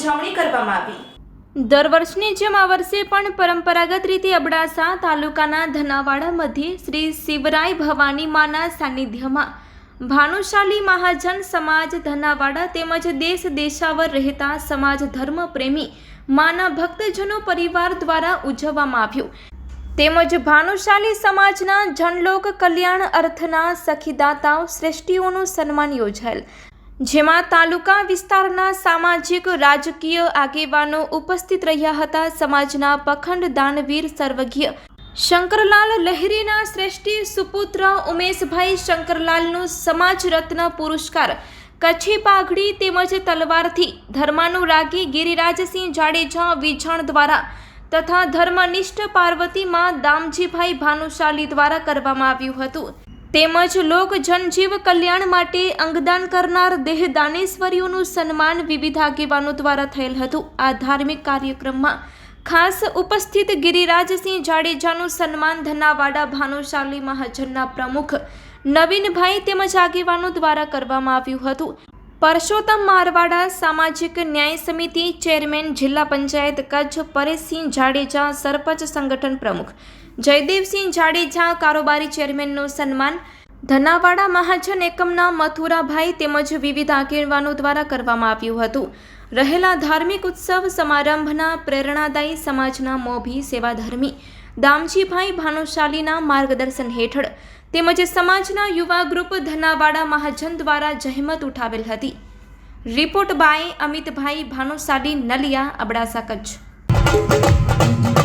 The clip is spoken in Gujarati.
ઉજવણી કરવામાં આવી। દર વર્ષની જેમ આ વર્ષે પણ પરંપરાગત રીતે અબડાસા તાલુકાના ધનાવાડા મધ્યે શ્રી શિવરાય ભવાની માના સાનિધ્યમાં ભાનુશાલી મહાજન સમાજ ધનાવાડા તેમજ દેશ દેશાવર રહેતા સમાજ ધર્મ પ્રેમી માના ભક્તજનો પરિવાર દ્વારા ઉજવવામાં આવ્યું। તેમજ ભાનુશાલી સમાજના જનલોક કલ્યાણ અર્થના સખીદાતાઓ શ્રેષ્ઠીઓનું સન્માન યોજાયેલ, જેમાં તાલુકા વિસ્તારના સામાજિક રાજકીય આગેવાનો ઉપસ્થિત રહ્યા હતા। સમાજના પખંડ દાનવીર સર્વજ્ઞ શંકરલાલ લહેરીના શ્રેષ્ઠી સુપુત્ર ઉમેશભાઈ શંકરલાલનું સમાજ રત્ન પુરસ્કાર કચ્છી પાઘડી તેમજ તલવારથી ધર્માનુરાગી ગિરિરાજસિંહ જાડેજા વિજણ દ્વારા તથા ધર્મનિષ્ઠ પાર્વતીમાં દામજીભાઈ ભાનુશાલી દ્વારા કરવામાં આવ્યું હતું। તેમજ લોક જનજીવ કલ્યાણ માટે અંગદાન કરનાર દેહદાનેશ્વરીઓનું સન્માન વિવિધ આગેવાનો દ્વારા થયેલ હતું। આ ધાર્મિક કાર્યક્રમમાં ખાસ ઉપસ્થિત ગિરિરાજસિંહ જાડેજાનું સન્માન ધનાવાડા ભાનુશાલી મહાજનના પ્રમુખ નવીનભાઈ તેમજ આગેવાનો દ્વારા કરવામાં આવ્યું હતું। પરસોત્તમ મારવાડા સામાજિક ન્યાય સમિતિ ચેરમેન જિલ્લા પંચાયત કચ્છ પરેશસિંહ જાડેજા સરપંચ સંગઠન પ્રમુખ જયદેવસિંહ જાડેજા કારોબારી ચેરમેનનું સન્માન ધનાવાડા મહાજન એકમના મથુરાભાઈ તેમજ વિવિધ આગેવાનો દ્વારા કરવામાં આવ્યું હતું। રહેલા ધાર્મિક ઉત્સવ સમારંભના પ્રેરણાદાયી સમાજના મોભી સેવાધર્મી દામજીભાઈ ભાનુશાલીના માર્ગદર્શન હેઠળ તેમજ સમાજના યુવા ગ્રુપ ધનાવાડા મહાજન દ્વારા જહેમત ઉઠાવેલ હતી। Report by Amitbhai Bhanushali Naliya, Abdasa, Kutch.